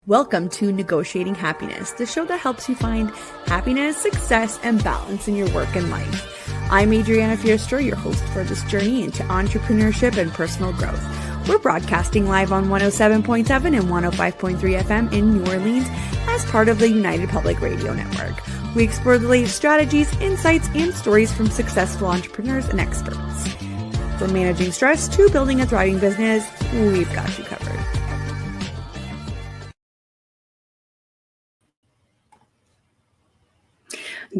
Welcome to Negotiating Happiness, the show that helps you find happiness, success, and balance in your work and life. I'm Adriana, your host for this journey into entrepreneurship and personal growth. We're broadcasting live on 107.7 and 105.3 FM in New Orleans as part of the United Public Radio Network. We explore the latest strategies, insights, and stories from successful entrepreneurs and experts. From managing stress to building a thriving business, we've got you covered.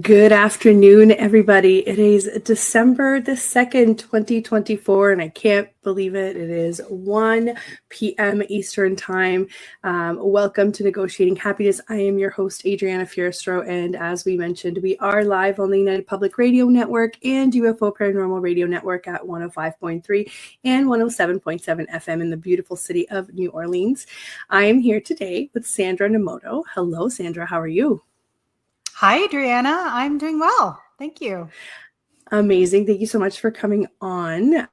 Good afternoon, everybody. It is December the 2nd, 2024, and I can't believe it. It is 1 p.m. Eastern Time. Welcome to Negotiating Happiness. I am your host, Adriana Fierstro, and as we mentioned, we are live on the United Public Radio Network and UFO Paranormal Radio Network at 105.3 and 107.7 FM in the beautiful city of New Orleans. I am here today with Sandra Nomoto. Hello, Sandra. How are you? Hi, Adriana. I'm doing well. Thank you. Amazing. Thank you so much for coming on.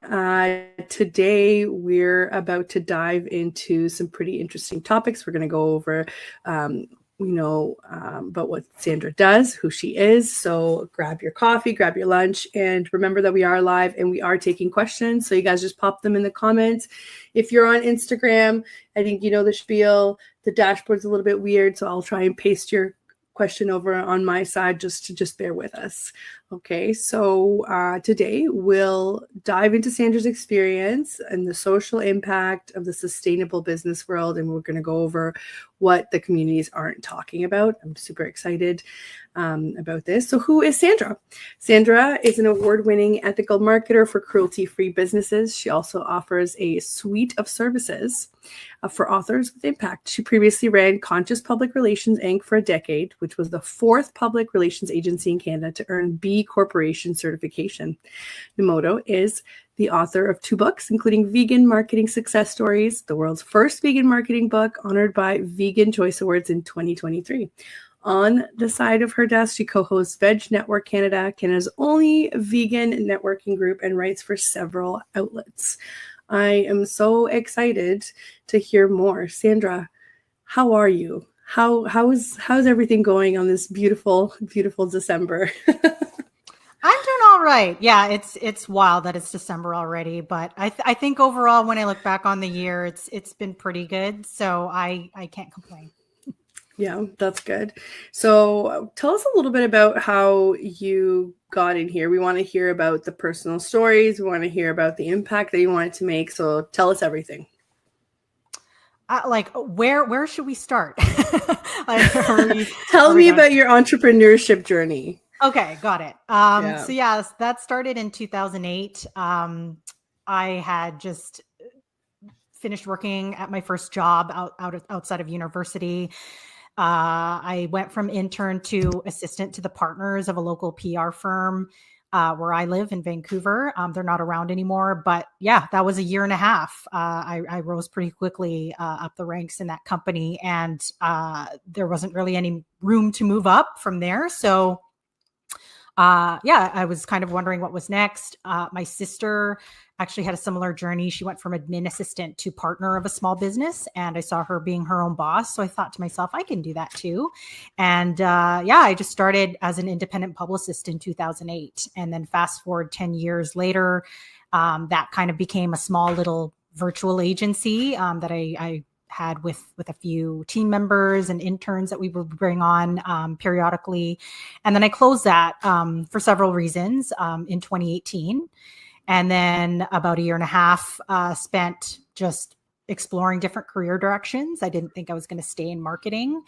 Today, we're about to dive into some pretty interesting topics. We're going to go over, about what Sandra does, who she is. So grab your coffee, grab your lunch, and remember that we are live and we are taking questions. So you guys just pop them in the comments. If you're on Instagram, I think you know the spiel. The dashboard's a little bit weird, so I'll try and paste your question over on my side just bear with us. Okay, so today we'll dive into Sandra's experience and the social impact of the sustainable business world, and we're going to go over what the communities aren't talking about. I'm super excited about this. So who is Sandra? Sandra is an award-winning ethical marketer for cruelty-free businesses. She also offers a suite of services for authors with impact. She previously ran Conscious Public Relations Inc. for a decade, which was the fourth public relations agency in Canada to earn B Corporation certification. Nomoto is the author of 2 books, including Vegan Marketing Success Stories, the world's first vegan marketing book, honored by Vegan Choice Awards in 2023. On the side of her desk, she co-hosts VEG Networking Canada, Canada's only vegan networking group, and writes for several outlets. I am so excited to hear more. Sandra, how are you? How's everything going on this beautiful, beautiful December? I'm doing all right. Yeah, it's wild that it's December already, but I think overall, when I look back on the year, it's been pretty good. So I can't complain. Yeah, that's good. So tell us a little bit about how you got in here. We want to hear about the personal stories. We want to hear about the impact that you wanted to make. So tell us everything. Where should we start? Tell me about your entrepreneurship journey. Okay, got it. So yeah, that started in 2008. I had just finished working at my first job outside of university. I went from intern to assistant to the partners of a local PR firm where I live in Vancouver. They're not around anymore, but yeah, that was a year and a half. I rose pretty quickly up the ranks in that company, and there wasn't really any room to move up from there. So I was kind of wondering what was next. My sister actually had a similar journey. She went from admin assistant to partner of a small business, and I saw her being her own boss. So I thought to myself, I can do that too. And I just started as an independent publicist in 2008. And then fast forward 10 years later, that kind of became a small little virtual agency that I had with a few team members and interns that we would bring on periodically. And then I closed that for several reasons in 2018. And then about a year and a half spent just exploring different career directions. I didn't think I was going to stay in marketing.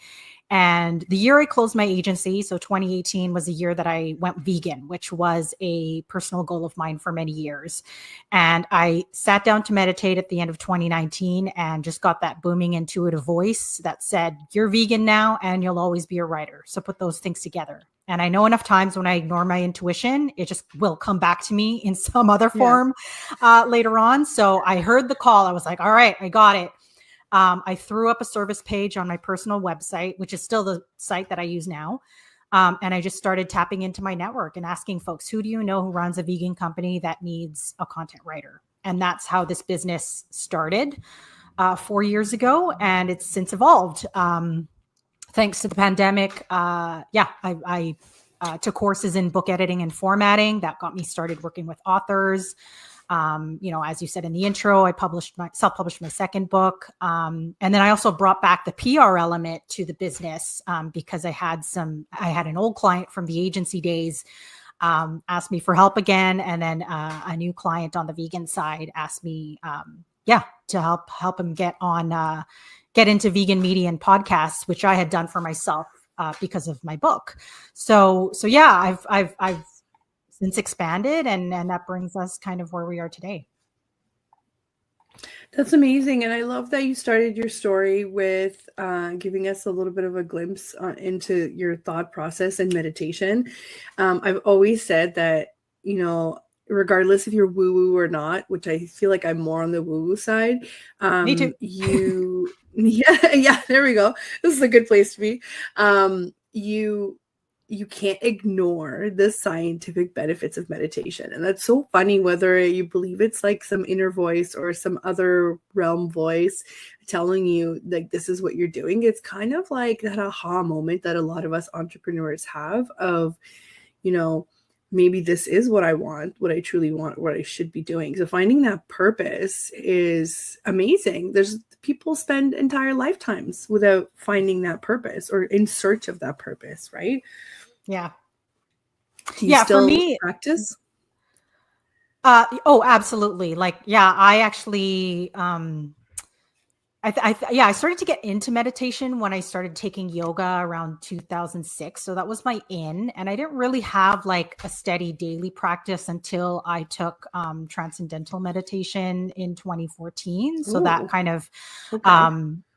And the year I closed my agency, so 2018 was a year that I went vegan, which was a personal goal of mine for many years. And I sat down to meditate at the end of 2019 and just got that booming intuitive voice that said, you're vegan now and you'll always be a writer. So put those things together. And I know enough times when I ignore my intuition, it just will come back to me in some other form later on. So I heard the call. I was like, all right, I got it. I threw up a service page on my personal website, which is still the site that I use now. And I just started tapping into my network and asking folks, who do you know who runs a vegan company that needs a content writer? And that's how this business started. 4 years ago, and it's since evolved. Thanks to the pandemic, I took courses in book editing and formatting. That got me started working with authors. As you said in the intro, I self-published my second book. And then I also brought back the PR element to the business because I had an old client from the agency days asked me for help again. And then a new client on the vegan side asked me, to help him get into vegan media and podcasts, which I had done for myself because of my book. So yeah, I've since expanded, and that brings us kind of where we are today. That's amazing. And I love that you started your story with giving us a little bit of a glimpse into your thought process and meditation. I've always said that, regardless if you're woo-woo or not, which I feel like I'm more on the woo-woo side. Me too. Yeah, there we go. This is a good place to be. You can't ignore the scientific benefits of meditation. And that's so funny, whether you believe it's like some inner voice or some other realm voice telling you like this is what you're doing. It's kind of like that aha moment that a lot of us entrepreneurs have of, maybe this is what I want, what I truly want, what I should be doing. So finding that purpose is amazing. There's people spend entire lifetimes without finding that purpose or in search of that purpose, right? Yeah. Do you still for me, practice? Absolutely. I actually, I started to get into meditation when I started taking yoga around 2006. So that was my in, and I didn't really have like a steady daily practice until I took transcendental meditation in 2014. So that kind of,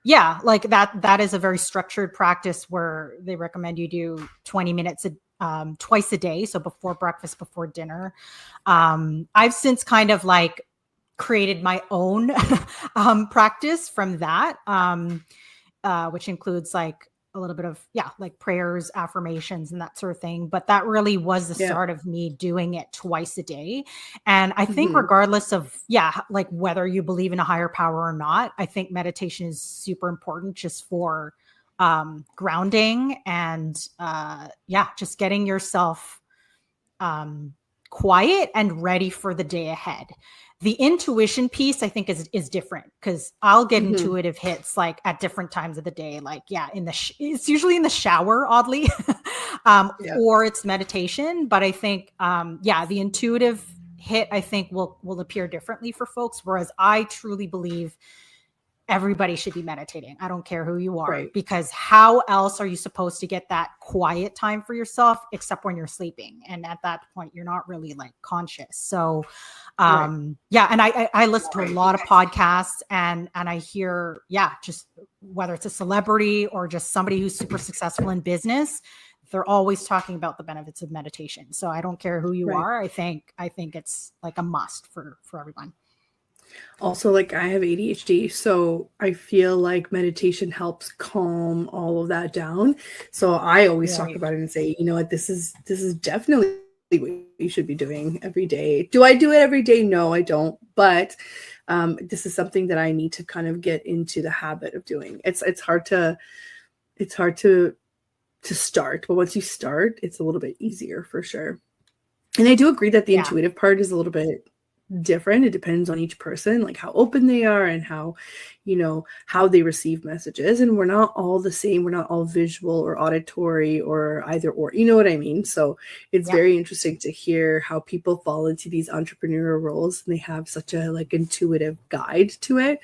that is a very structured practice where they recommend you do 20 minutes twice a day. So before breakfast, before dinner. I've since kind of like created my own practice from that, which includes like a little bit of, like prayers, affirmations, and that sort of thing. But that really was the start of me doing it twice a day. And I think regardless of, like whether you believe in a higher power or not, I think meditation is super important just for grounding and just getting yourself quiet and ready for the day ahead. The intuition piece, I think, is different because I'll get intuitive hits like at different times of the day. Like, it's usually in the shower, oddly, or it's meditation. But I think, the intuitive hit, I think, will appear differently for folks. Whereas I truly believe everybody should be meditating. I don't care who you are, because how else are you supposed to get that quiet time for yourself except when you're sleeping? And at that point, you're not really like conscious. So, and I listen to a lot of podcasts and I hear, just whether it's a celebrity or just somebody who's super successful in business, they're always talking about the benefits of meditation. So I don't care who you are. I think it's like a must for everyone. Also, like I have ADHD, so I feel like meditation helps calm all of that down. So I always talk about it and say, you know what, this is definitely what you should be doing every day. Do I do it every day? No, I don't. But this is something that I need to kind of get into the habit of doing. It's hard to start, but once you start, it's a little bit easier for sure. And I do agree that the intuitive part is a little bit different. It depends on each person, like how open they are and how they receive messages. And we're not all the same. We're not all visual or auditory or either or, you know what I mean? So it's very interesting to hear how people fall into these entrepreneurial roles and they have such a like intuitive guide to it.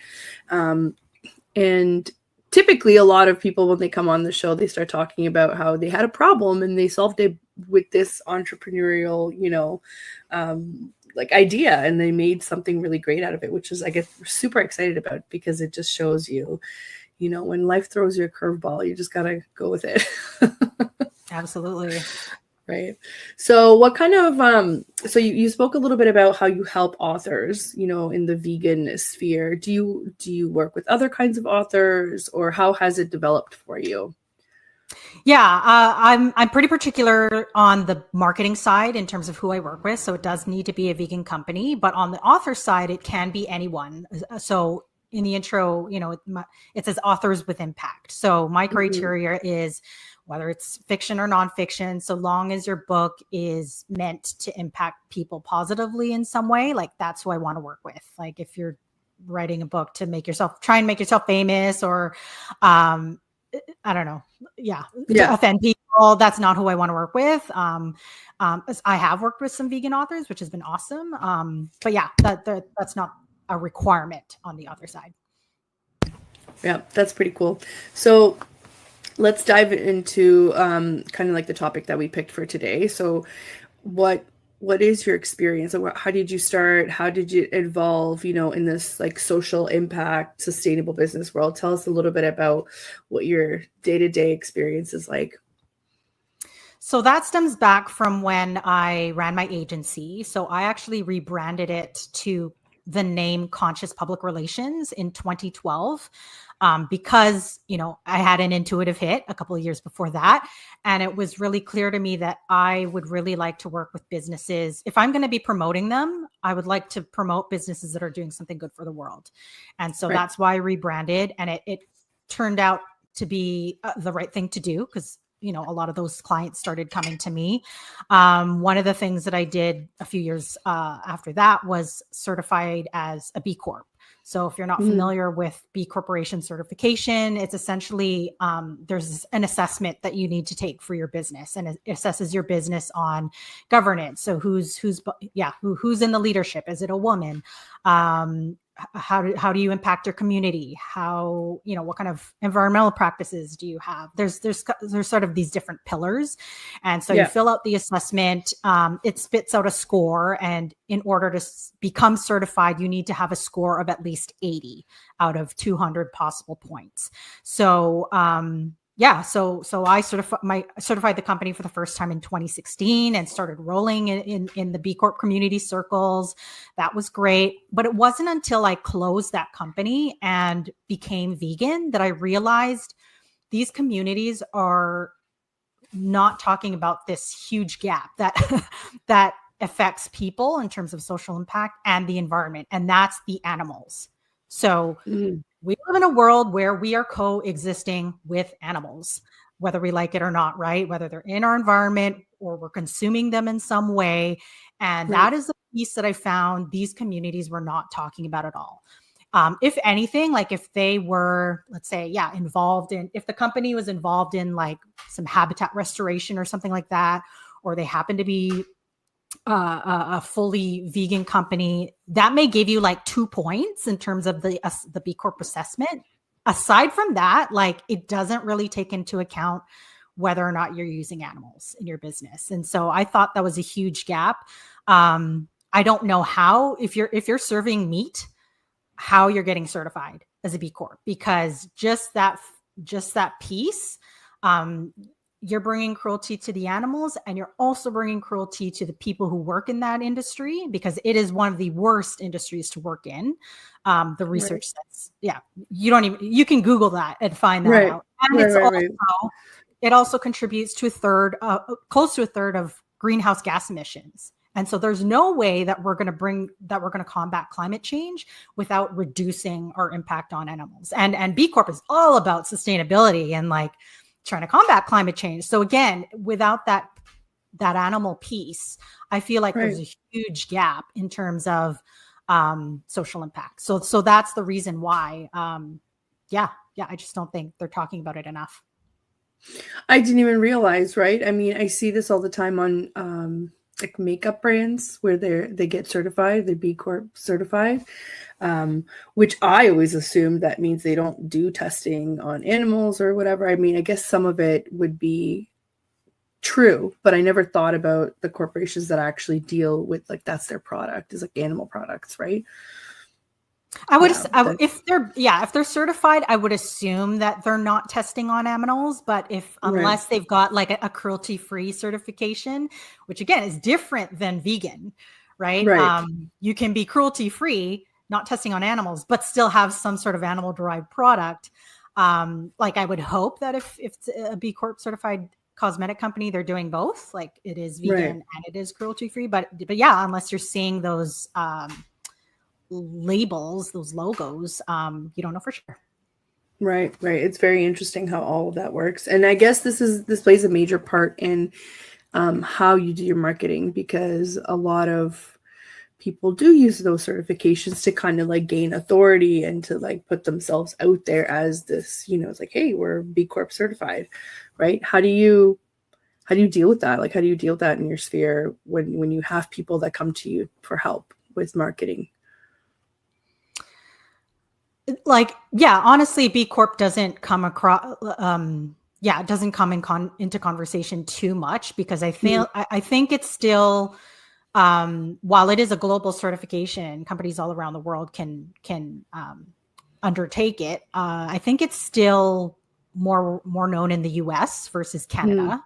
And typically a lot of people, when they come on the show, they start talking about how they had a problem and they solved it with this entrepreneurial, like idea, and they made something really great out of it, which is I get super excited about because it just shows you, when life throws you a curveball, you just gotta go with it. Absolutely. Right. So what kind of so you spoke a little bit about how you help authors, in the vegan sphere. Do you work with other kinds of authors, or how has it developed for you? Yeah, I'm pretty particular on the marketing side in terms of who I work with. So it does need to be a vegan company, but on the author side, it can be anyone. So in the intro, it says authors with impact. So my criteria is whether it's fiction or nonfiction, so long as your book is meant to impact people positively in some way, like that's who I want to work with. Like if you're writing a book to try and make yourself famous, or I don't know, to offend people, that's not who I want to work with. I have worked with some vegan authors, which has been awesome. But yeah, that's not a requirement on the author side. Yeah, that's pretty cool. So let's dive into kind of like the topic that we picked for today. So what is your experience? How did you start? How did you evolve, in this like social impact, sustainable business world? Tell us a little bit about what your day-to-day experience is like. So that stems back from when I ran my agency. So I actually rebranded it to the name Conscious Public Relations in 2012. Because, I had an intuitive hit a couple of years before that. And it was really clear to me that I would really like to work with businesses. If I'm going to be promoting them, I would like to promote businesses that are doing something good for the world. And so that's why I rebranded. And it turned out to be the right thing to do, because a lot of those clients started coming to me. One of the things that I did a few years after that was certified as a B Corp. So if you're not familiar with B Corporation certification, it's essentially there's an assessment that you need to take for your business, and it assesses your business on governance. So who's in the leadership? Is it a woman? How do you impact your community? How, what kind of environmental practices do you have? There's sort of these different pillars. And so you fill out the assessment, it spits out a score. And in order to become certified, you need to have a score of at least 80 out of 200 possible points. So, so I certified the company for the first time in 2016 and started rolling in the B Corp community circles. That was great. But it wasn't until I closed that company and became vegan that I realized these communities are not talking about this huge gap that affects people in terms of social impact and the environment. And that's the animals. So we live in a world where we are coexisting with animals, whether we like it or not, right? Whether they're in our environment or we're consuming them in some way. And that is the piece that I found these communities were not talking about at all. If anything, like if they were, let's say, if the company was involved in like some habitat restoration or something like that, or they happen to be a fully vegan company, that may give you like 2 points in terms of the B Corp assessment. Aside from that, like it doesn't really take into account whether or not you're using animals in your business. And so I thought that was a huge gap. I don't know how, if you're serving meat, how you're getting certified as a B Corp, because just that piece, you're bringing cruelty to the animals, and you're also bringing cruelty to the people who work in that industry, because it is one of the worst industries to work in. The research says, you can Google that and find that out. And it also contributes to close to a third of greenhouse gas emissions. And so there's no way that we're going to combat climate change without reducing our impact on animals. And B Corp is all about sustainability and like trying to combat climate change. So again, without that animal piece, I feel like there's a huge gap in terms of social impact. So that's the reason why. I just don't think they're talking about it enough. I didn't even realize, right? I mean, I see this all the time on like makeup brands where they get certified, they're B Corp certified, which I always assume that means they don't do testing on animals or whatever. I mean, I guess some of it would be true, but I never thought about the corporations that actually deal with like that's their product, is like animal products, right? I would, if they're certified, I would assume that they're not testing on animals, but unless they've got like a cruelty-free certification, which again is different than vegan, right? You can be cruelty-free, not testing on animals, but still have some sort of animal-derived product. Like I would hope that if it's a B Corp certified cosmetic company, they're doing both, like it is vegan and it is cruelty-free, but yeah, unless you're seeing those, labels, those logos, you don't know for sure. Right. It's very interesting how all of that works. And I guess this plays a major part in how you do your marketing, because a lot of people do use those certifications to kind of like gain authority and to like put themselves out there as this, it's like, hey, we're B Corp certified, right? How do you deal with that? Like, how do you deal with that in your sphere when you have people that come to you for help with marketing? Like, yeah, honestly, B Corp doesn't come across, it doesn't come into conversation too much, because I think it's still, while it is a global certification, companies all around the world can undertake it. I think it's still more known in the US versus Canada.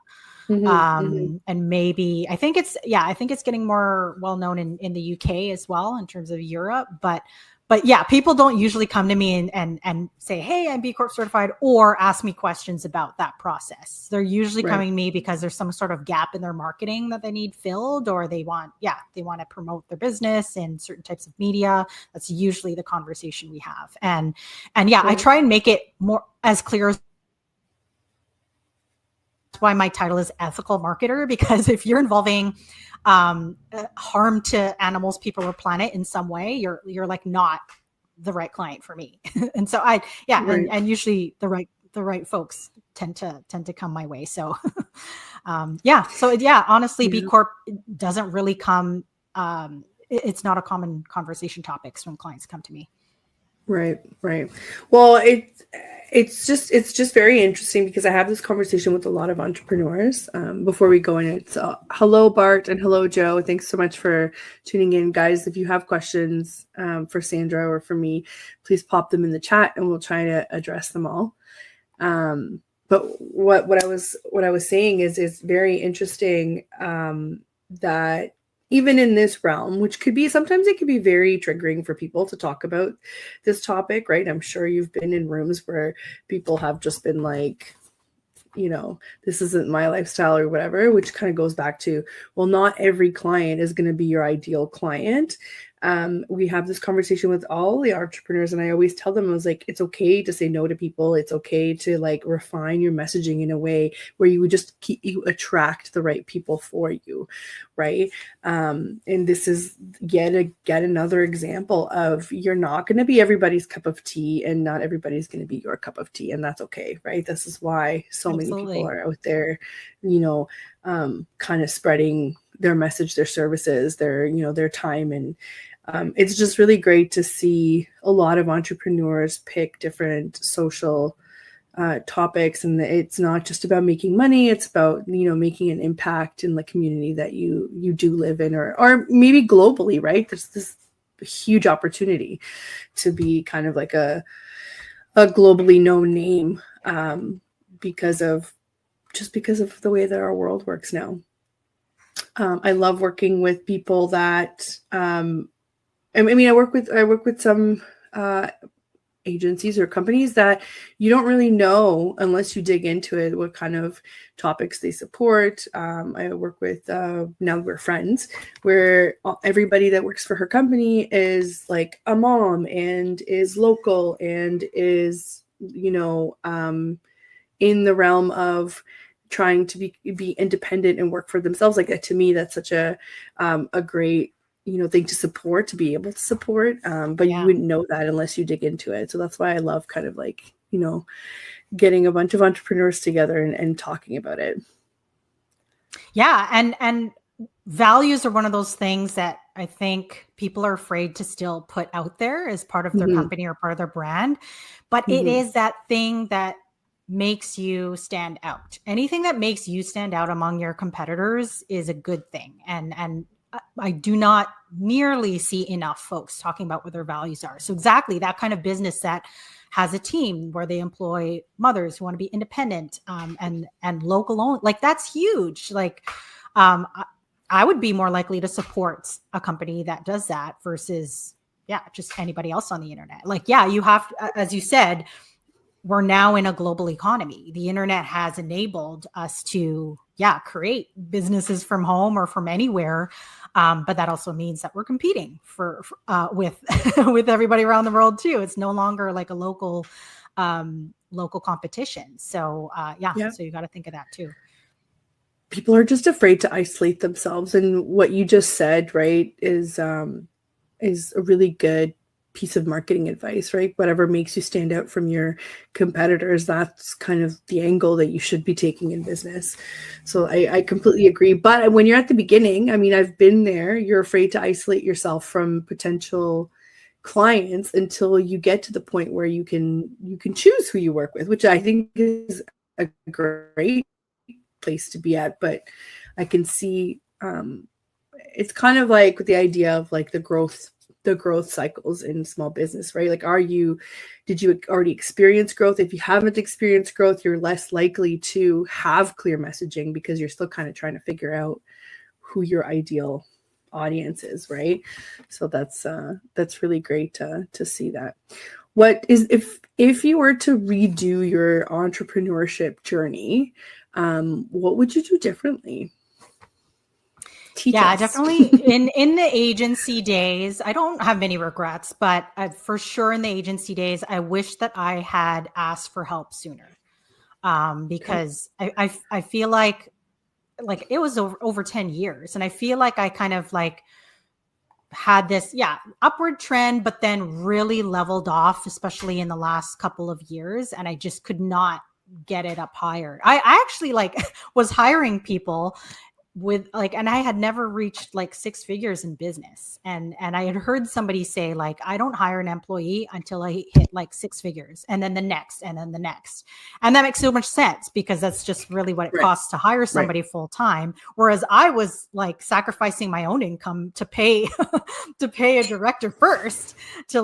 And maybe I think it's getting more well known in the UK as well, in terms of Europe. But yeah, people don't usually come to me and say, hey, I'm B Corp certified, or ask me questions about that process. They're usually coming to me because there's some sort of gap in their marketing that they need filled, or they want to promote their business in certain types of media. That's usually the conversation we have. And I try and make it more as clear as why my title is ethical marketer, because if you're involving harm to animals, people, or planet in some way, you're like not the right client for me. And so and usually the right folks tend to come my way. So honestly, B Corp doesn't really come, it's not a common conversation topics when clients come to me. Right. Well, it's just very interesting, because I have this conversation with a lot of entrepreneurs before we go in. It's hello, Bart, and hello, Joe. Thanks so much for tuning in, guys. If you have questions for Sandra or for me, please pop them in the chat, and we'll try to address them all. But what I was saying is very interesting, that even in this realm, which sometimes it could be very triggering for people to talk about this topic, right? I'm sure you've been in rooms where people have just been like, this isn't my lifestyle or whatever, which kind of goes back to, well, not every client is going to be your ideal client. We have this conversation with all the entrepreneurs, and I always tell them, I was like, it's okay to say no to people. It's okay to like refine your messaging in a way where you would just you attract the right people for you, right? And this is yet another example of, you're not going to be everybody's cup of tea, and not everybody's going to be your cup of tea, and that's okay, right? This is why so many people are out there, kind of spreading their message, their services, their time. And it's just really great to see a lot of entrepreneurs pick different social topics, and it's not just about making money. It's about, making an impact in the community that you do live in, or maybe globally, right? There's this huge opportunity to be kind of like a globally known name, because of the way that our world works now. I love working with people that, I work with some agencies or companies that you don't really know unless you dig into it, what kind of topics they support. I work with, now we're friends, where everybody that works for her company is like a mom, and is local, and is, in the realm of trying to be independent and work for themselves. Like, to me, that's such a great, thing to support, to be able to support. But you wouldn't know that unless you dig into it. So that's why I love kind of like, getting a bunch of entrepreneurs together and talking about it. Yeah. And values are one of those things that I think people are afraid to still put out there as part of their company or part of their brand. But it is that thing that makes you stand out. Anything that makes you stand out among your competitors is a good thing. And I do not nearly see enough folks talking about what their values are. So exactly that kind of business that has a team where they employ mothers who want to be independent, and local owned, like, that's huge. Like, I would be more likely to support a company that does that versus just anybody else on the internet. Like, you have, as you said, we're now in a global economy. The internet has enabled us to, create businesses from home or from anywhere. But that also means that we're competing with with everybody around the world too. It's no longer like a local competition. So so you got to think of that too. People are just afraid to isolate themselves, and what you just said, right, is a really good piece of marketing advice, right? Whatever makes you stand out from your competitors, that's kind of the angle that you should be taking in business. So I completely agree. But when you're at the beginning, I mean, I've been there, you're afraid to isolate yourself from potential clients until you get to the point where you can choose who you work with, which I think is a great place to be at. But I can see it's kind of like the idea of like the growth cycles in small business, right? Like, did you already experience growth? If you haven't experienced growth, you're less likely to have clear messaging because you're still kind of trying to figure out who your ideal audience is, right? So that's really great to see that. What is, if you were to redo your entrepreneurship journey, what would you do differently? Teach us. Definitely. In the agency days, I don't have many regrets, but for sure in the agency days, I wish that I had asked for help sooner, because I feel like it was over 10 years, and I feel like I kind of like had this upward trend, but then really leveled off, especially in the last couple of years, and I just could not get it up higher. I actually was hiring people with and I had never reached like 6 figures in business. And I had heard somebody say I don't hire an employee until I hit like 6 figures, and then the next, and then the next. And that makes so much sense because that's just really what it costs to hire somebody full time. Whereas I was like sacrificing my own income to pay, to pay a director first to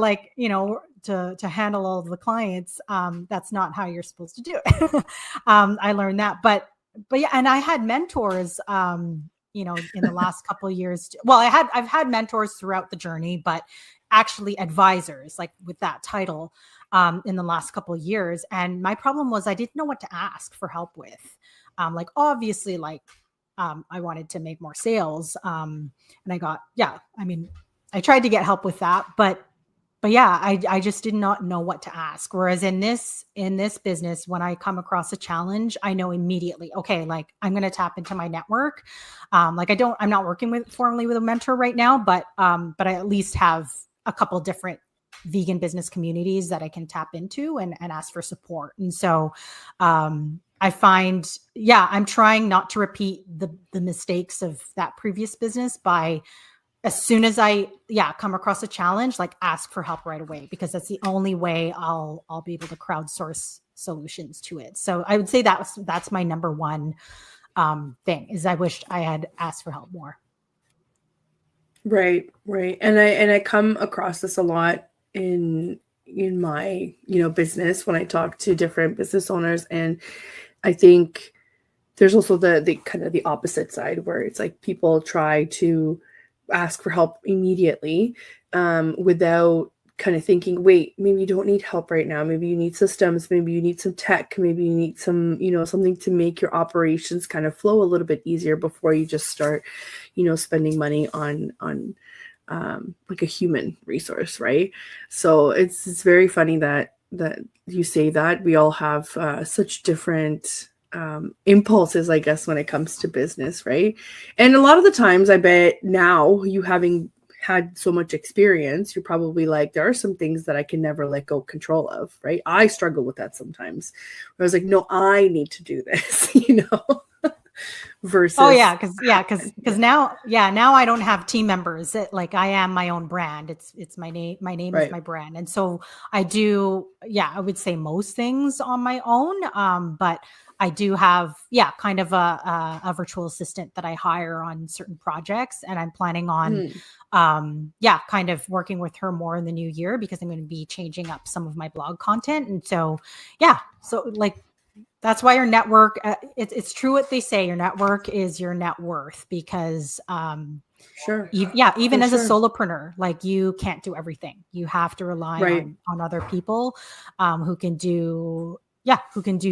to handle all of the clients. That's not how you're supposed to do it. I learned that, but yeah, and I had mentors, in the last couple of years. Well, I've had mentors throughout the journey, but actually advisors, like with that title, in the last couple of years. And my problem was I didn't know what to ask for help with. Obviously, I wanted to make more sales. And I got, I tried to get help with that, but I just did not know what to ask. Whereas in this business, when I come across a challenge, I know immediately, okay, I'm going to tap into my network. I'm not working formally with a mentor right now, but I at least have a couple different vegan business communities that I can tap into and ask for support. And so, I find, I'm trying not to repeat the mistakes of that previous business by, as soon as I come across a challenge, ask for help right away, because that's the only way I'll be able to crowdsource solutions to it. So I would say that's my number one thing, is I wished I had asked for help more. Right. And I come across this a lot in my business when I talk to different business owners, and I think there's also the kind of the opposite side where it's like people try to ask for help immediately, without kind of thinking, wait, maybe you don't need help right now. Maybe you need systems, maybe you need some tech, maybe you need some, something to make your operations kind of flow a little bit easier before you just start, spending money on like a human resource, right? So it's very funny that you say that. We all have such different impulses, I guess, when it comes to business, right? And a lot of the times, I bet now, you having had so much experience, you're probably like, there are some things that I can never let go control of, right? I struggle with that sometimes. I was like, no, I need to do this, versus because now I don't have team members. I am my own brand. It's my name. My name is my brand, and so I do. I would say most things on my own. But I do have kind of a virtual assistant that I hire on certain projects, and I'm planning on kind of working with her more in the new year, because I'm going to be changing up some of my blog content, and so That's why your network, it's true what they say, your network is your net worth, because sure. Even as a solopreneur, like you can't do everything. You have to rely on other people who can do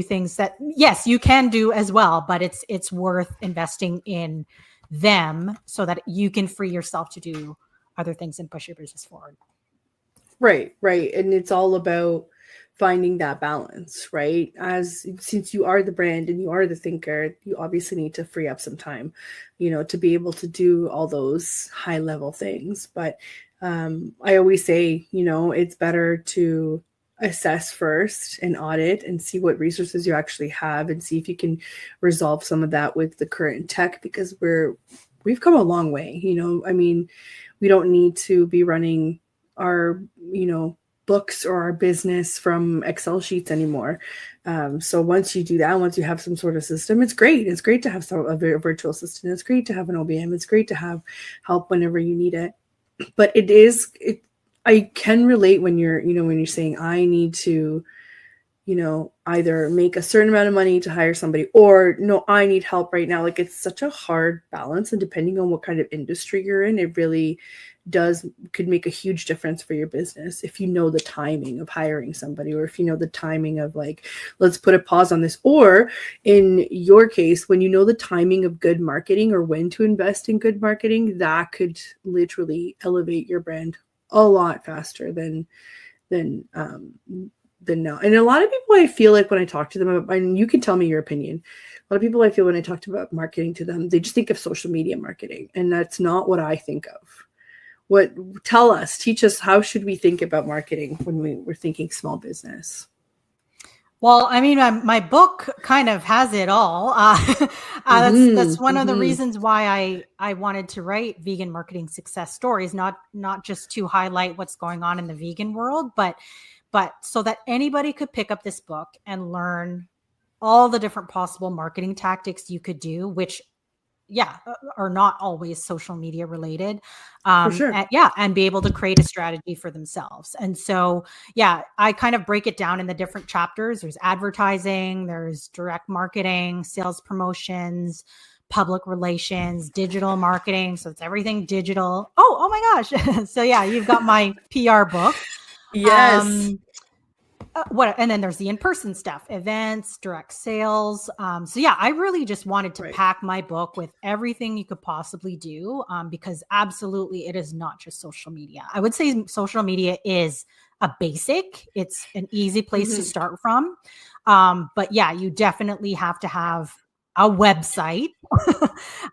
things that, yes, you can do as well, but it's worth investing in them so that you can free yourself to do other things and push your business forward. Right. And it's all about finding that balance, right? Since you are the brand and you are the thinker, you obviously need to free up some time, to be able to do all those high level things. But I always say, it's better to assess first and audit and see what resources you actually have and see if you can resolve some of that with the current tech, because we've come a long way. I mean, we don't need to be running our, books or our business from Excel sheets anymore. So once you do that, once you have some sort of system, it's great. It's great to have a virtual assistant. It's great to have an OBM. It's great to have help whenever you need it. But I can relate when you're saying I need to, either make a certain amount of money to hire somebody, or no, I need help right now. Like, it's such a hard balance. And depending on what kind of industry you're in, it really could make a huge difference for your business if you know the timing of hiring somebody, or if you know the timing of, like, let's put a pause on this. Or in your case, when you know the timing of good marketing or when to invest in good marketing, that could literally elevate your brand a lot faster than now. And a lot of people, I feel like when I talk to them, and you can tell me your opinion, a lot of people I feel when I talk about marketing to them, they just think of social media marketing, and that's not what I think of. Teach us, how should we think about marketing when we're thinking small business? Well, I mean, my book kind of has it all. That's one of the reasons why I wanted to write vegan marketing success stories, not just to highlight what's going on in the vegan world, but so that anybody could pick up this book and learn all the different possible marketing tactics you could do, which are not always social media related. For sure. And be able to create a strategy for themselves. And so, I kind of break it down in the different chapters. There's advertising, there's direct marketing, sales promotions, public relations, digital marketing. So it's everything digital. Oh my gosh. So you've got my PR book. Yes. And then there's the in-person stuff, events, direct sales. I really just wanted to pack my book with everything you could possibly do, because absolutely it is not just social media. I would say social media is a basic. It's an easy place to start from. But you definitely have to have a website.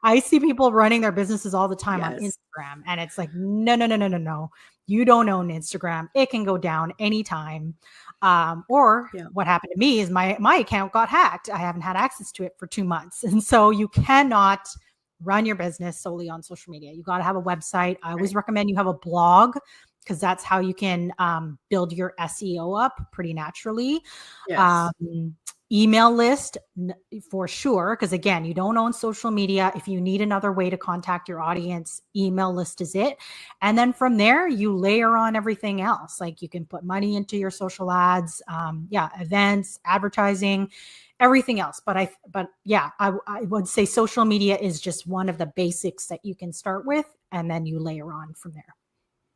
I see people running their businesses all the time on Instagram, and it's like, no. You don't own Instagram. It can go down anytime. What happened to me is my account got hacked. I haven't had access to it for 2 months. And so you cannot run your business solely on social media. You got to have a website. I always recommend you have a blog, because that's how you can build your SEO up pretty naturally. Yes. Email list for sure, because again, you don't own social media. If you need another way to contact your audience, email list is it. And then from there, you layer on everything else. Like, you can put money into your social ads, events, advertising, everything else. But I would say social media is just one of the basics that you can start with, and then you layer on from there.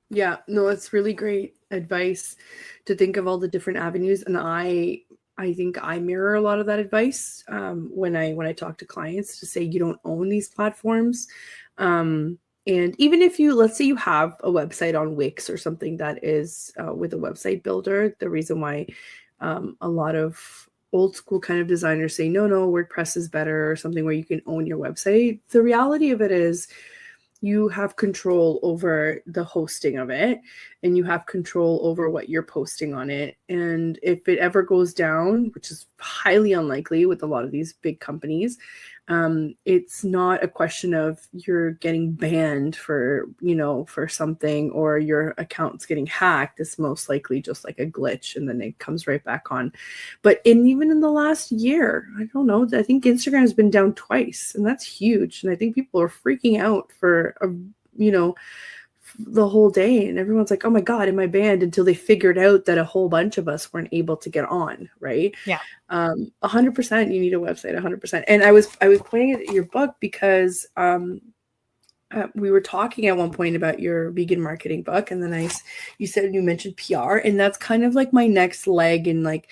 Yeah, no, it's really great advice to think of all the different avenues. And I think I mirror a lot of that advice when I talk to clients, to say you don't own these platforms. And even if let's say you have a website on Wix or something that is with a website builder, the reason why a lot of old school kind of designers say, no, WordPress is better, or something where you can own your website. The reality of it is, you have control over the hosting of it, and you have control over what you're posting on it. And if it ever goes down, which is highly unlikely with a lot of these big companies, it's not a question of you're getting banned for something, or your account's getting hacked. It's most likely just like a glitch, and then it comes right back on. But even in the last year, I don't know, I think Instagram has been down twice, and that's huge. And I think people are freaking out the whole day, and everyone's like, oh my God, am I banned? Until they figured out that a whole bunch of us weren't able to get on, right? Yeah. 100% you need a website, 100%. And I was pointing at your book because we were talking at one point about your vegan marketing book, and then you mentioned PR, and that's kind of like my next leg. And like,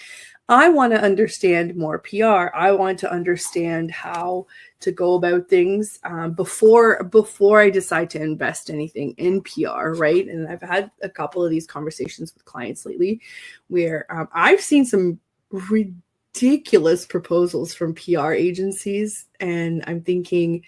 I want to understand more PR. I want to understand how to go about things before I decide to invest anything in PR, right? And I've had a couple of these conversations with clients lately where I've seen some ridiculous proposals from PR agencies, and I'm thinking,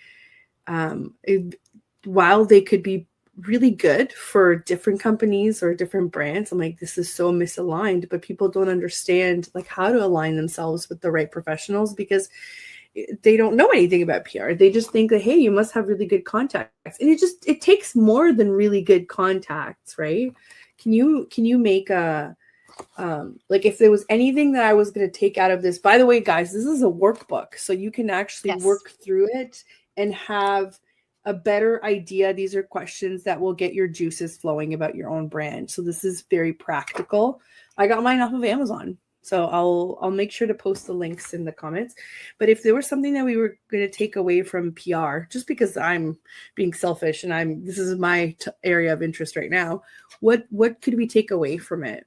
while they could be really good for different companies or different brands, I'm like, this is so misaligned. But people don't understand like how to align themselves with the right professionals, because they don't know anything about PR. They just think that, hey, you must have really good contacts, and it takes more than really good contacts, right? Can you make a like, if there was anything that I was going to take out of this, by the way, guys, this is a workbook, so you can actually work through it and have a better idea. These are questions that will get your juices flowing about your own brand. So this is very practical. I got mine off of Amazon, so I'll make sure to post the links in the comments. But if there was something that we were going to take away from PR, just because I'm being selfish and this is my area of interest right now, what could we take away from it?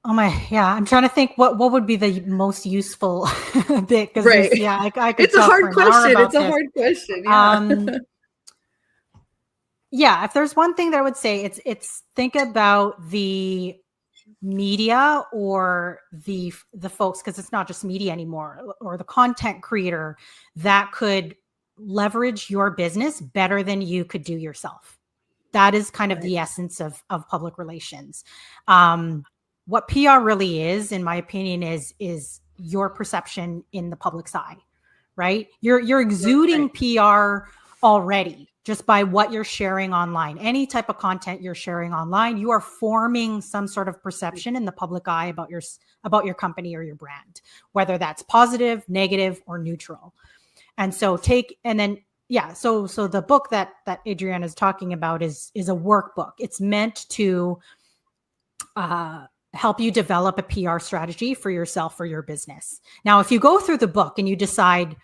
Oh my, yeah. I'm trying to think what would be the most useful bit. Because right. I could it's a hard question. It's a hard question. Yeah. Yeah. If there's one thing that I would say, it's think about the media or the folks, because it's not just media anymore, or the content creator that could leverage your business better than you could do yourself. That is kind of the essence of public relations. What PR really is, in my opinion, is your perception in the public's eye, right? You're exuding PR already just by what you're sharing online. Any type of content you're sharing online, you are forming some sort of perception in the public eye about your company or your brand, whether that's positive, negative, or neutral. And so so the book that Adriana is talking about is a workbook. It's meant to help you develop a PR strategy for yourself or your business. Now, if you go through the book and you decide,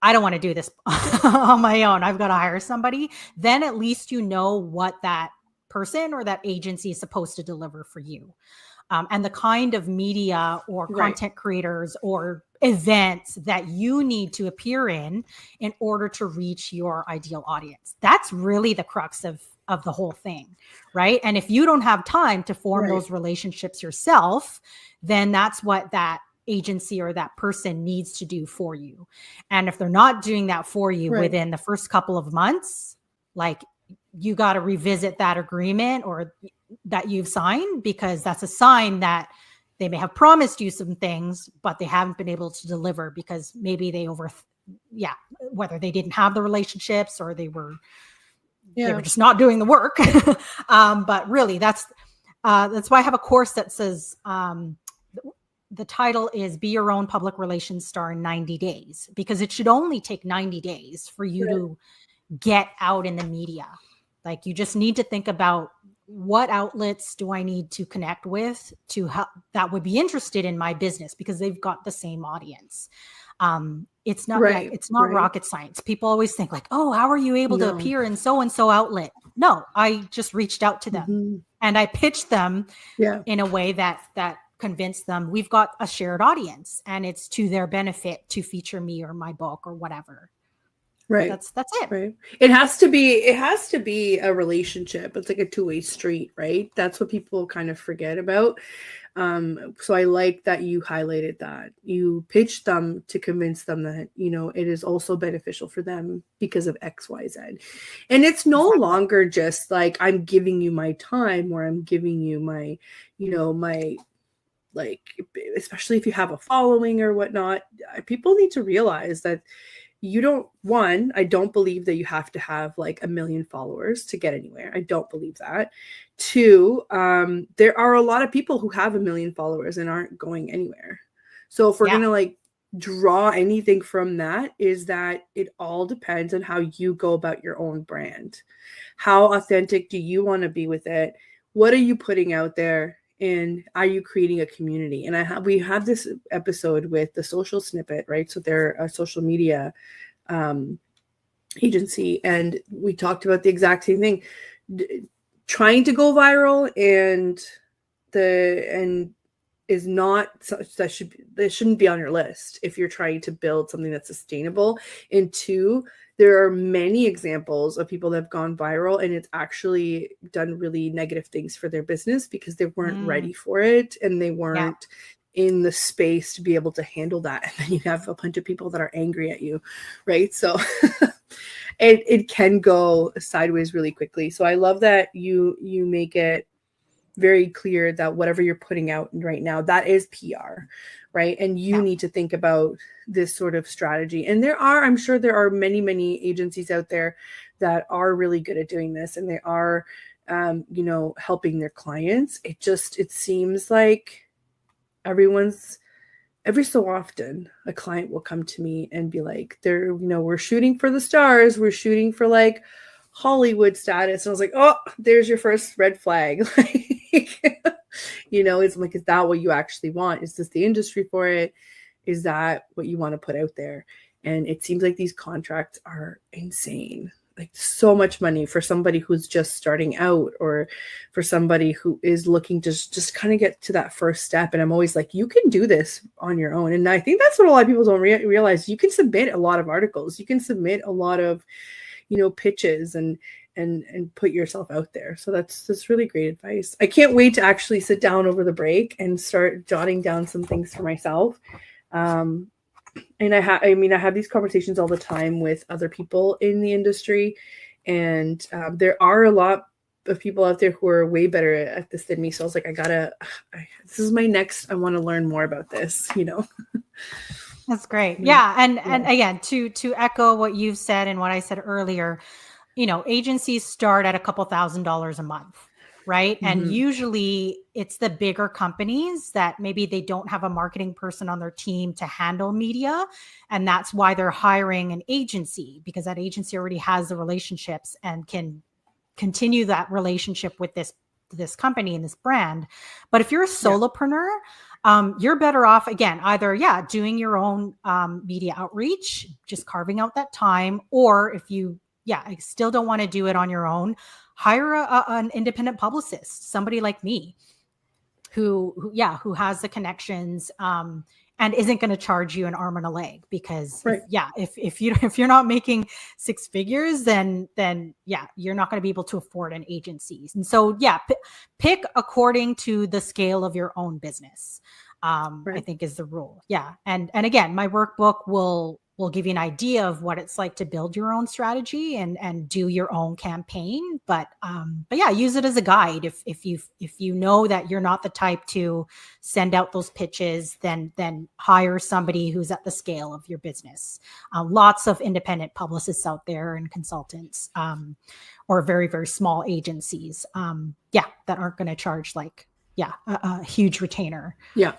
I don't want to do this on my own, I've got to hire somebody, then at least you know what that person or that agency is supposed to deliver for you. And the kind of media or content creators or events that you need to appear in order to reach your ideal audience. That's really the crux of the whole thing, right? And if you don't have time to form those relationships yourself, then that's what that agency or that person needs to do for you. And if they're not doing that for you within the first couple of months, like, you got to revisit that agreement or that you've signed, because that's a sign that they may have promised you some things, but they haven't been able to deliver because maybe whether they didn't have the relationships or they were just not doing the work. But really that's why I have a course that says, the title is Be Your Own Public Relations Star in 90 Days, because it should only take 90 days for you to get out in the media. Like, you just need to think about, what outlets do I need to connect with to help that would be interested in my business, because they've got the same audience. It's not rocket science. People always think like, oh, how are you able to appear in so-and-so outlet? No, I just reached out to them and I pitched them in a way that convinced them we've got a shared audience and it's to their benefit to feature me or my book or whatever. Right. That's it. Right. It has to be a relationship. It's like a two-way street, right? That's what people kind of forget about. So I like that you highlighted that. You pitched them to convince them that, it is also beneficial for them because of X, Y, Z. And it's no longer just like, I'm giving you my time, or I'm giving you my, like, especially if you have a following or whatnot, people need to realize that I don't believe that you have to have like 1 million followers to get anywhere. I don't believe that. 2, there are a lot of people who have 1 million followers and aren't going anywhere. So if we're going to like draw anything from that is that it all depends on how you go about your own brand. How authentic do you want to be with it? What are you putting out there? And are you creating a community? And we had this episode with the Social Snippet, right? So they're a social media agency, and we talked about the exact same thing. Trying to go viral and is not, that shouldn't be on your list if you're trying to build something that's sustainable. And two, there are many examples of people that have gone viral and it's actually done really negative things for their business because they weren't ready for it and they weren't in the space to be able to handle that. And then you have a bunch of people that are angry at you, right? So it can go sideways really quickly. So I love that you make it very clear that whatever you're putting out right now, that is PR, right? And you need to think about this sort of strategy. And I'm sure there are many, many agencies out there that are really good at doing this, and they are, helping their clients. It seems like every so often a client will come to me and be like, we're shooting for the stars. We're shooting for like Hollywood status. And I was like, oh, there's your first red flag. It's like, is that what you actually want? Is this the industry for it? Is that what you want to put out there? And it seems like these contracts are insane. Like so much money for somebody who's just starting out or for somebody who is looking to just kind of get to that first step. And I'm always like, you can do this on your own. And I think that's what a lot of people don't realize. You can submit a lot of articles. You can submit a lot of, pitches and put yourself out there. So that's really great advice. I can't wait to actually sit down over the break and start jotting down some things for myself. And I have these conversations all the time with other people in the industry, and there are a lot of people out there who are way better at this than me. So I was like, this is my next, I want to learn more about this, That's great. Yeah. And again, to echo what you've said and what I said earlier, agencies start at a couple $1,000s a month, right? Mm-hmm. And usually it's the bigger companies that maybe they don't have a marketing person on their team to handle media. And that's why they're hiring an agency, because that agency already has the relationships and can continue that relationship with this company and this brand. But if you're a solopreneur, you're better off, again, either, doing your own media outreach, just carving out that time, or if you, I still don't want to do it on your own, hire an independent publicist, somebody like me who has the connections and isn't going to charge you an arm and a leg, because if you're not making six figures, then you're not going to be able to afford an agency. And so pick according to the scale of your own business. I think is the rule. Yeah. And again, my workbook will give you an idea of what it's like to build your own strategy and do your own campaign. But use it as a guide. If you know that you're not the type to send out those pitches, then hire somebody who's at the scale of your business. Lots of independent publicists out there and consultants, or very, very small agencies, that aren't going to charge a huge retainer. Yeah.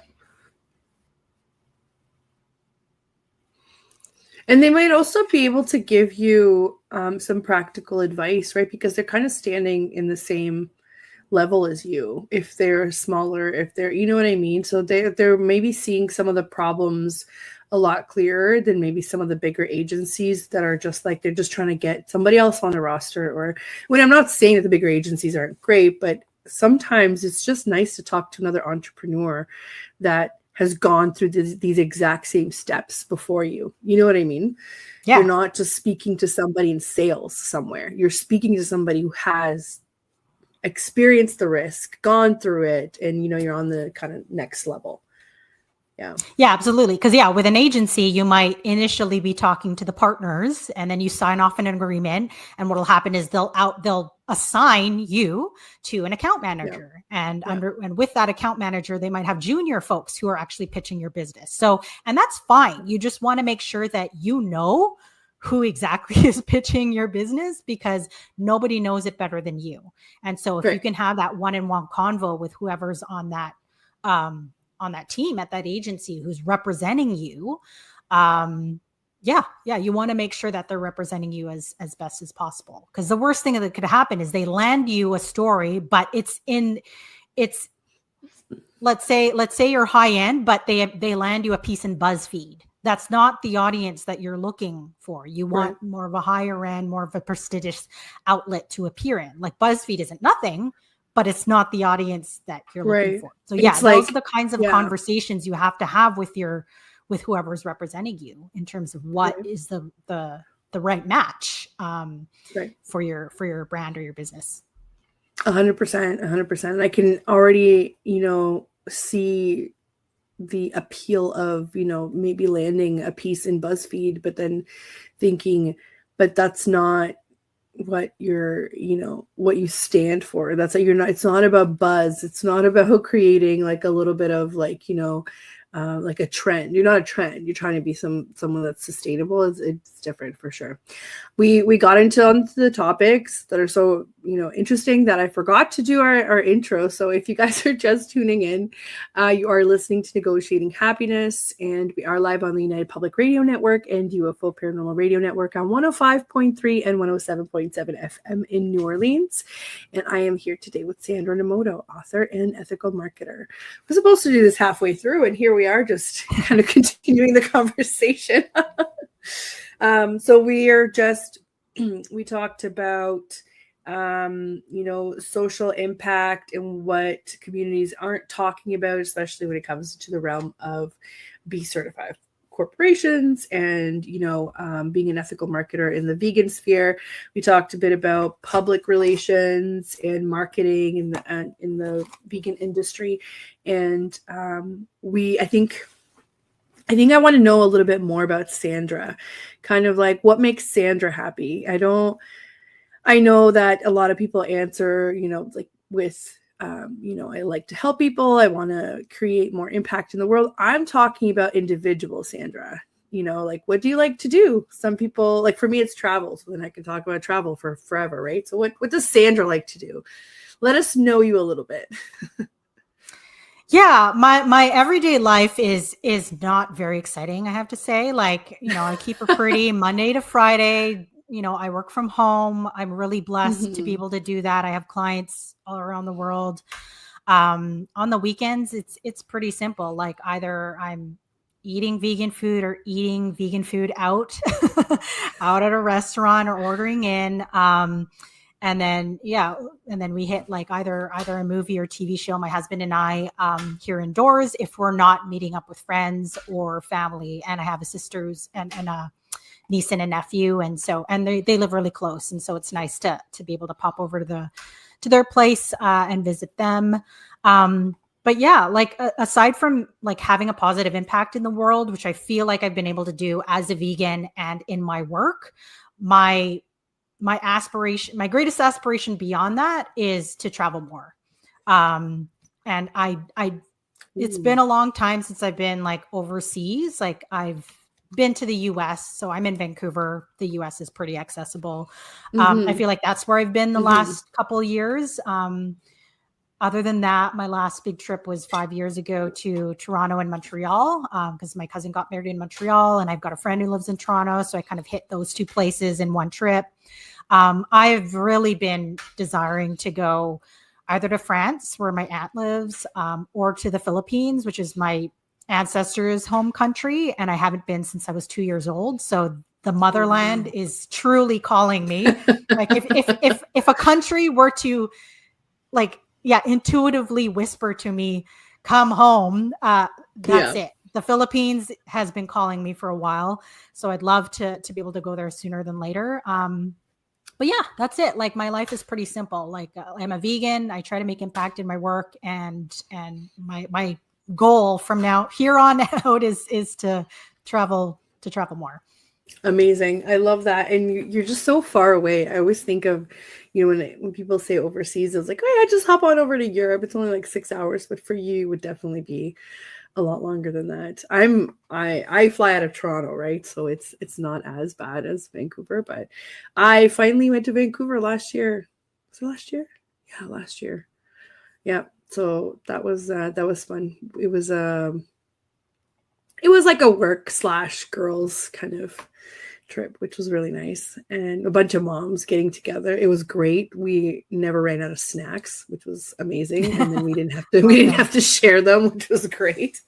And they might also be able to give you some practical advice, right? Because they're kind of standing in the same level as you. If they're smaller, if they're, you know what I mean? So they're maybe seeing some of the problems a lot clearer than maybe some of the bigger agencies that are just like, they're just trying to get somebody else on the roster. Or when I'm not saying that the bigger agencies aren't great, but sometimes it's just nice to talk to another entrepreneur that has gone through these exact same steps before you. You know what I mean? Yeah. You're not just speaking to somebody in sales somewhere. You're speaking to somebody who has experienced the risk, gone through it, and you're on the kind of next level. Yeah. Yeah, absolutely. Because with an agency, you might initially be talking to the partners, and then you sign off an agreement. And what will happen is they'll assign you to an account manager, and with that account manager, they might have junior folks who are actually pitching your business. So, and that's fine. You just want to make sure that you know who exactly is pitching your business, because nobody knows it better than you. And so if you can have that one-on-one convo with whoever's on that team at that agency who's representing you, you want to make sure that they're representing you as best as possible. Because the worst thing that could happen is they land you a story, but it's let's say you're high end, but they land you a piece in BuzzFeed. That's not the audience that you're looking for. You want more of a higher end, more of a prestigious outlet to appear in. Like BuzzFeed isn't nothing, but it's not the audience that you're looking for. So yeah, those are the kinds of conversations you have to have with whoever's representing you in terms of what is the right match for your brand or your business. 100%. I can already, see the appeal of, maybe landing a piece in BuzzFeed, but then thinking, but that's not what you're, what you stand for. That's like, it's not about buzz. It's not about creating like a little bit of like, like a trend. You're not a trend. You're trying to be someone that's sustainable. It's different for sure. We got onto the topics that are so interesting that I forgot to do our intro. So if you guys are just tuning in, you are listening to Negotiating Happiness, and we are live on the United Public Radio Network and UFO Paranormal Radio Network on 105.3 and 107.7 FM in New Orleans. And I am here today with Sandra Nomoto, author and ethical marketer. We're supposed to do this halfway through, and here we are just kind of continuing the conversation. So we talked about, social impact and what communities aren't talking about, especially when it comes to the realm of B certified corporations and, being an ethical marketer in the vegan sphere. We talked a bit about public relations and marketing in the vegan industry. And I think I want to know a little bit more about Sandra, kind of like what makes Sandra happy. I know that a lot of people answer, like with, I like to help people. I want to create more impact in the world. I'm talking about individual Sandra, like, what do you like to do? Some people, like for me, it's travel. So then I can talk about travel for forever, right? So what does Sandra like to do? Let us know you a little bit. Yeah, my everyday life is not very exciting, I have to say. Like, I keep it pretty Monday to Friday. I work from home. I'm really blessed to be able to do that. I have clients all around the world. On the weekends, it's pretty simple. Like either I'm eating vegan food or eating vegan food out at a restaurant or ordering in. And then we hit like either a movie or TV show, my husband and I, here indoors, if we're not meeting up with friends or family. And I have a sister and a niece and a nephew. And they live really close. And so it's nice to be able to pop over to their place and visit them. But yeah, like aside from like having a positive impact in the world, which I feel like I've been able to do as a vegan and in my work, my greatest aspiration beyond that is to travel more. And it's been a long time since I've been like overseas. Like I've been to the US, so I'm in Vancouver. The US is pretty accessible. I feel like that's where I've been the last couple of years. Other than that, my last big trip was 5 years ago to Toronto and Montreal, because my cousin got married in Montreal and I've got a friend who lives in Toronto. So I kind of hit those two places in one trip. I've really been desiring to go either to France, where my aunt lives, or to the Philippines, which is my ancestors' home country. And I haven't been since I was 2 years old. So the motherland is truly calling me. Like if a country were to intuitively whisper to me, come home, that's it. The Philippines has been calling me for a while. So I'd love to be able to go there sooner than later. But yeah, that's it. Like my life is pretty simple. Like I'm a vegan. I try to make impact in my work, and my goal from here on out is to travel more. Amazing. I love that. And you're just so far away. I always think of, when people say overseas, it's like, oh, yeah, just hop on over to Europe. It's only like 6 hours, but for you, it would definitely be a lot longer than that. I fly out of Toronto, right? So it's not as bad as Vancouver, but I finally went to Vancouver last year. Was it last year? Yeah, last year. Yeah. So that was fun. It was like a work / girls kind of trip, which was really nice, and a bunch of moms getting together. It was great. We never ran out of snacks, which was amazing, and then we didn't have to share them, which was great.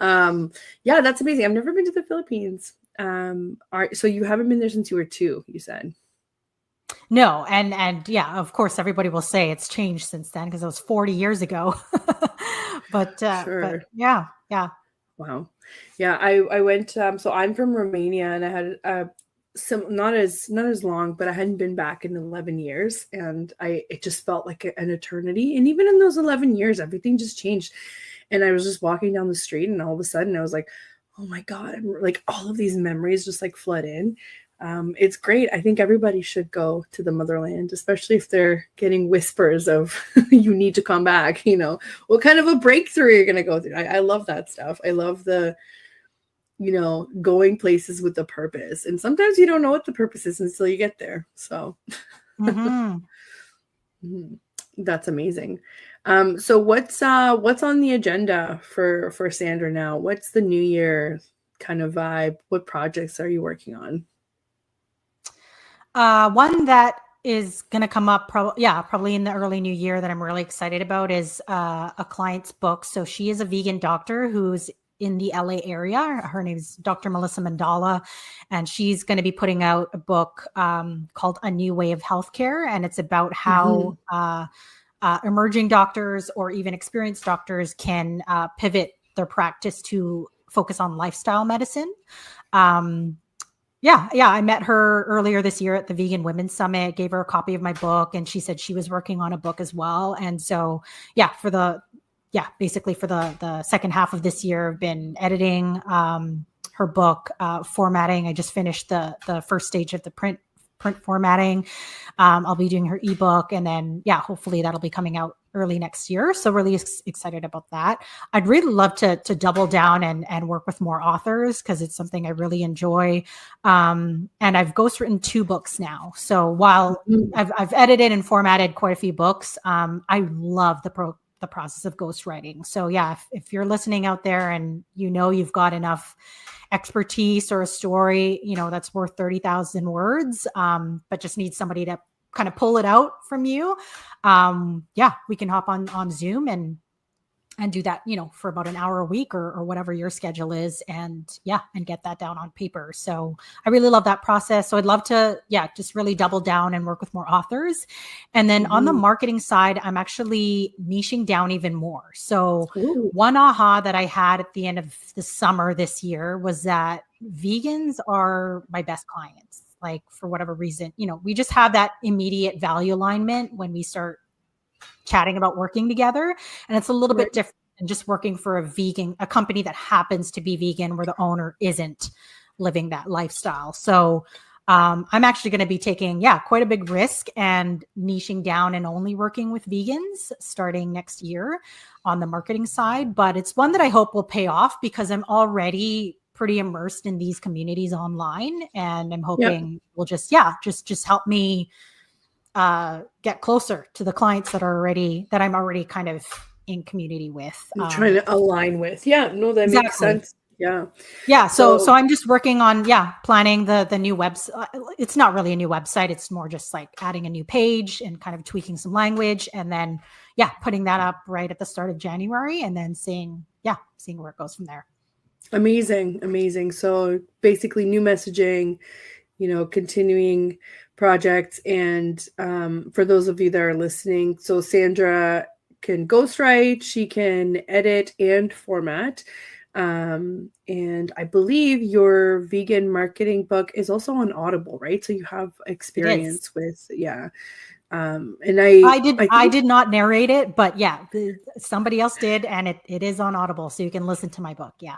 Yeah, that's amazing. I've never been to the Philippines. So you haven't been there since you were 2, you said? No, and yeah, of course, everybody will say it's changed since then because it was 40 years ago. But yeah. Wow. Yeah, I went. So I'm from Romania, and I had some not as long, but I hadn't been back in 11 years, and it just felt like an eternity. And even in those 11 years, everything just changed. And I was just walking down the street, and all of a sudden, I was like, "Oh my God!" Like all of these memories just like flood in. It's great. I think everybody should go to the motherland, especially if they're getting whispers of you need to come back. What kind of a breakthrough you're going to go through. I love that stuff. I love the, going places with a purpose. And sometimes you don't know what the purpose is until you get there. So that's amazing. So what's on the agenda for Sandra now? What's the new year kind of vibe? What projects are you working on? One that is going to come up probably in the early new year that I'm really excited about is a client's book. So she is a vegan doctor who's in the LA area. Her name is Dr. Melissa Mandala, and she's going to be putting out a book called A New Way of Healthcare. And it's about how emerging doctors or even experienced doctors can pivot their practice to focus on lifestyle medicine. Yeah. I met her earlier this year at the Vegan Women's Summit, gave her a copy of my book, and she said she was working on a book as well. And so, basically for the second half of this year, I've been editing her book, formatting. I just finished the first stage of the print formatting. I'll be doing her ebook, and then hopefully that'll be coming out early next year. So really excited about that. I'd really love to double down and work with more authors because it's something I really enjoy. And I've ghostwritten 2 books now. So while I've edited and formatted quite a few books, I love the process of ghostwriting. So if you're listening out there and you've got enough expertise or a story, that's worth 30,000 words, but just need somebody to kind of pull it out from you. We can hop on Zoom and do that, for about an hour a week or whatever your schedule is, and get that down on paper. So I really love that process. So I'd love to, just really double down and work with more authors. And then on the marketing side, I'm actually niching down even more. So one aha that I had at the end of the summer this year was that vegans are my best clients. Like for whatever reason, we just have that immediate value alignment when we start chatting about working together. And it's a little bit different than just working for a company that happens to be vegan where the owner isn't living that lifestyle. So I'm actually going to be taking, quite a big risk and niching down and only working with vegans starting next year on the marketing side. But it's one that I hope will pay off because I'm already pretty immersed in these communities online, and I'm hoping will just help me get closer to the clients that I'm already kind of in community with. Trying to align with. That makes sense. So I'm just working on planning the new website. It's not really a new website. It's more just like adding a new page and kind of tweaking some language, and then putting that up right at the start of January, and then seeing where it goes from there. Amazing. So basically new messaging, continuing projects. And for those of you that are listening, so Sandra can ghostwrite, she can edit and format. And I believe your vegan marketing book is also on Audible, right? So you have experience with, and I did not narrate it, but somebody else did. And it is on Audible. So you can listen to my book. Yeah.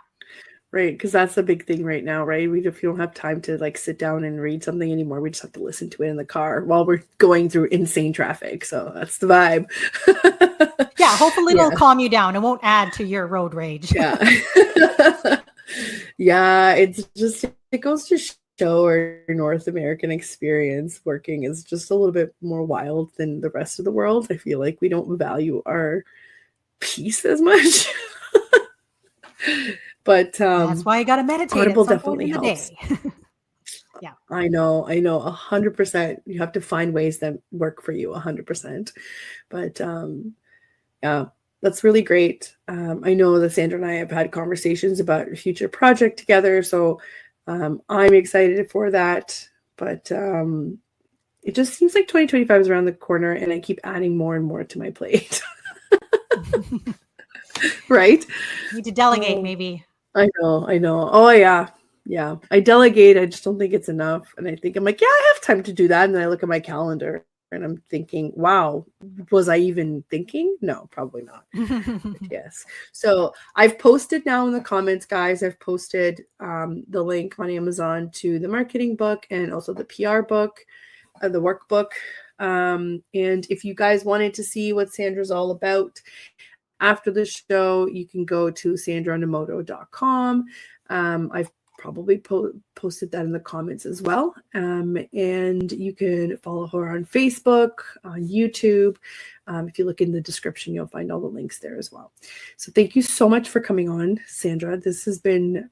Right, because that's the big thing right now, right? If you don't have time to like sit down and read something anymore, we just have to listen to it in the car while we're going through insane traffic. So that's the vibe. Hopefully it'll calm you down. It won't add to your road rage. It's just, it goes to show or North American experience working is just a little bit more wild than the rest of the world. I feel like we don't value our peace as much. But that's why you got to meditate Audible at some definitely point in the helps. day. Yeah, I know 100%. You have to find ways that work for you 100%. But yeah, that's really great. I know that Sandra and I have had conversations about a future project together, so I'm excited for that. But it just seems like 2025 is around the corner, and I keep adding more and more to my plate. Right? need to delegate, maybe. I know. Oh yeah. Yeah. I delegate. I just don't think it's enough. And I think I'm like, yeah, I have time to do that. And then I look at my calendar and I'm thinking, wow, was I even thinking? No, probably not. Yes. So I've posted now in the comments, guys, I've posted the link on Amazon to the marketing book and also the PR book, the workbook. And if you guys wanted to see what Sandra's all about, after the show, you can go to sandranomoto.com. I've probably posted that in the comments as well. And you can follow her on Facebook, on YouTube. If you look in the description, you'll find all the links there as well. So thank you so much for coming on, Sandra. This has been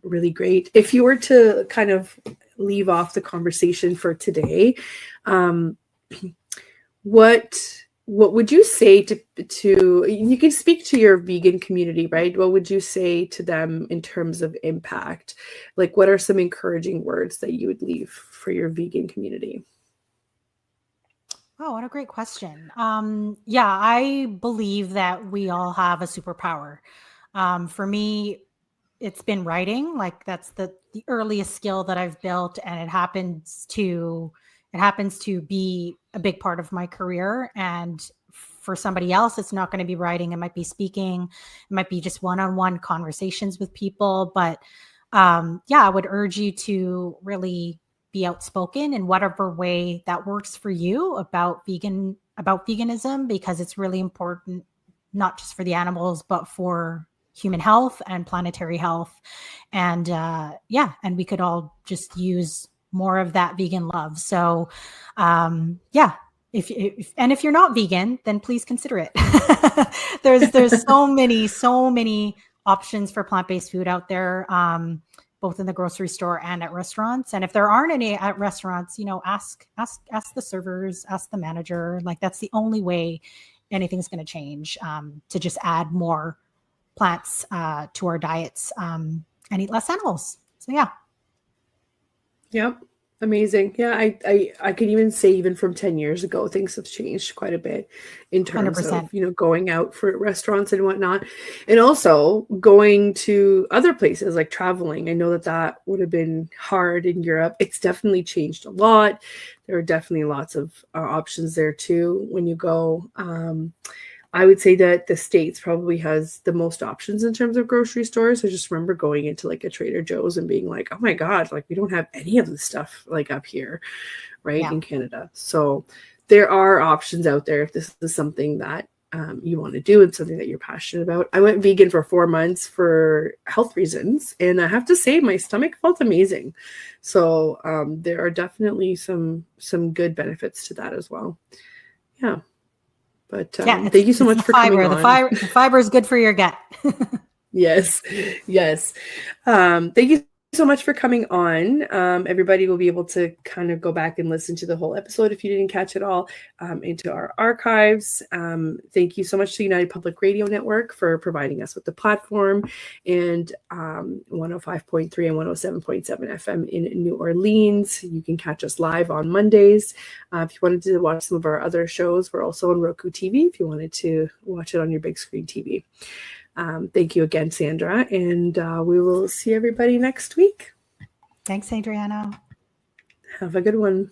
really great. If you were to kind of leave off the conversation for today, what would you say to you can speak to your vegan community, right? What would you say to them in terms of impact? Like, what are some encouraging words that you would leave for your vegan community? Oh, what a great question. Yeah, I believe that we all have a superpower. For me, it's been writing. Like, that's the earliest skill that I've built, and it happens to be a big part of my career. And for somebody else, it's not going to be writing. It might be speaking. It might be just one-on-one conversations with people. But yeah, I would urge you to really be outspoken in whatever way that works for you about veganism, because it's really important, not just for the animals, but for human health and planetary health. And yeah, and we could all just use more of that vegan love. So yeah, if you're not vegan, then please consider it. there's so many options for plant-based food out there, both in the grocery store and at restaurants. And if there aren't any at restaurants, ask the servers, ask the manager. Like, that's the only way anything's going to change, to just add more plants to our diets, and eat less animals. So yeah. Yep. Amazing. Yeah, I could even say even from 10 years ago, things have changed quite a bit in terms 100%. Of, going out for restaurants and whatnot. And also going to other places, like traveling. I know that would have been hard in Europe. It's definitely changed a lot. There are definitely lots of options there too when you go. I would say that the States probably has the most options in terms of grocery stores. I just remember going into like a Trader Joe's and being like, oh my God, like we don't have any of this stuff like up here, right, in Canada. So there are options out there if this is something that you want to do and something that you're passionate about. I went vegan for 4 months for health reasons, and I have to say my stomach felt amazing. So there are definitely some good benefits to that as well. Yeah. But thank you so much for coming on. The fiber is good for your gut. Yes. Thank you so much for coming on. Everybody will be able to kind of go back and listen to the whole episode if you didn't catch it all, into our archives. Thank you so much to United Public Radio Network for providing us with the platform, and 105.3 and 107.7 FM in New Orleans. You can catch us live on Mondays. If you wanted to watch some of our other shows, we're also on Roku TV if you wanted to watch it on your big screen TV. Thank you again, Sandra, and we will see everybody next week. Thanks, Adriana. Have a good one.